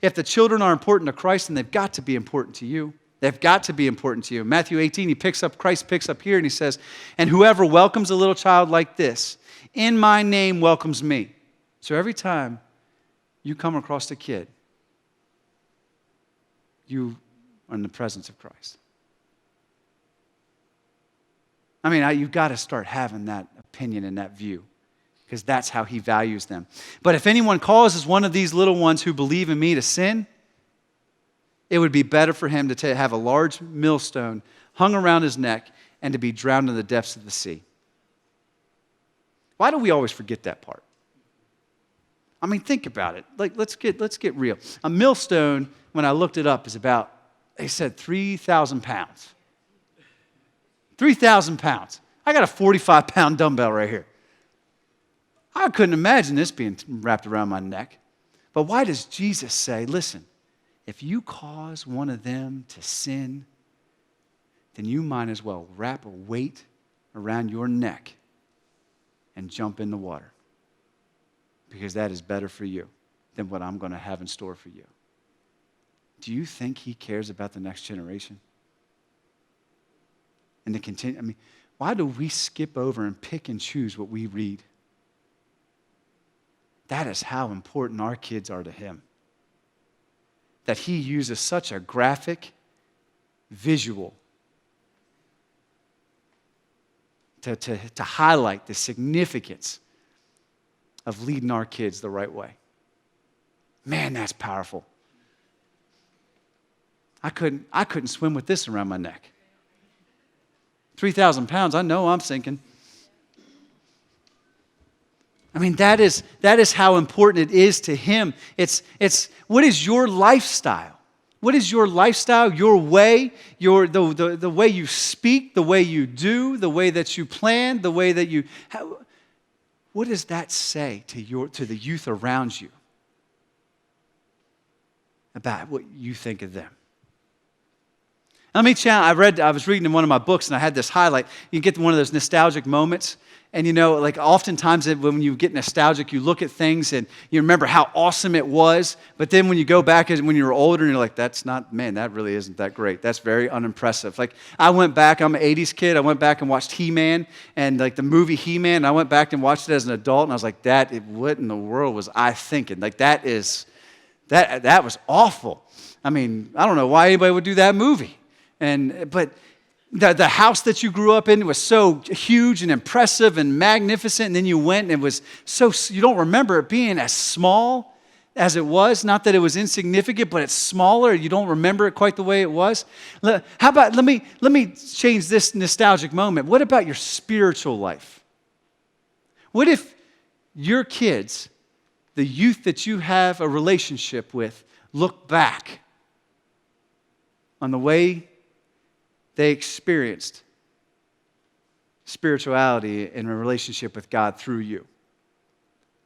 if the children are important to Christ, then they've got to be important to you. They've got to be important to you. Matthew 18, Christ picks up here and he says, and whoever welcomes a little child like this, in my name welcomes me. So every time you come across a kid, you are in the presence of Christ. I mean, you've got to start having that opinion and that view, because that's how he values them. But if anyone causes one of these little ones who believe in me to sin, it would be better for him to have a large millstone hung around his neck and to be drowned in the depths of the sea. Why do we always forget that part? I mean, think about it. Like, let's get real. A millstone, when I looked it up, is about, they said 3,000 pounds. 3,000 pounds. I got a 45-pound dumbbell right here. I couldn't imagine this being wrapped around my neck. But why does Jesus say, listen, if you cause one of them to sin, then you might as well wrap a weight around your neck and jump in the water, because that is better for you than what I'm going to have in store for you. Do you think he cares about the next generation? And to continue, I mean, why do we skip over and pick and choose what we read? That is how important our kids are to him. That he uses such a graphic visual to highlight the significance of leading our kids the right way. Man, that's powerful. I couldn't swim with this around my neck. 3,000 pounds, I know I'm sinking. I mean, that is how important it is to him. It's what is your lifestyle? What is your lifestyle, your way, the way you speak, the way you do, the way that you plan, the way that you... what does that say to the youth around you about what you think of them? Let me challenge. I was reading in one of my books, and I had this highlight. You get one of those nostalgic moments, and like oftentimes when you get nostalgic, you look at things and you remember how awesome it was. But then when you go back when you're older, and you're like, that really isn't that great. That's very unimpressive. Like I went back. I'm an '80s kid. I went back and watched He-Man and like the movie He-Man. And I went back and watched it as an adult, and I was like, what in the world was I thinking? Like that was awful. I mean, I don't know why anybody would do that movie. But the house that you grew up in was so huge and impressive and magnificent, and then you went and it was so, you don't remember it being as small as it was. Not that it was insignificant, but it's smaller. You don't remember it quite the way it was. How about, let me change this nostalgic moment. What about your spiritual life? What if your kids, the youth that you have a relationship with, look back on the way they experienced spirituality in a relationship with God through you?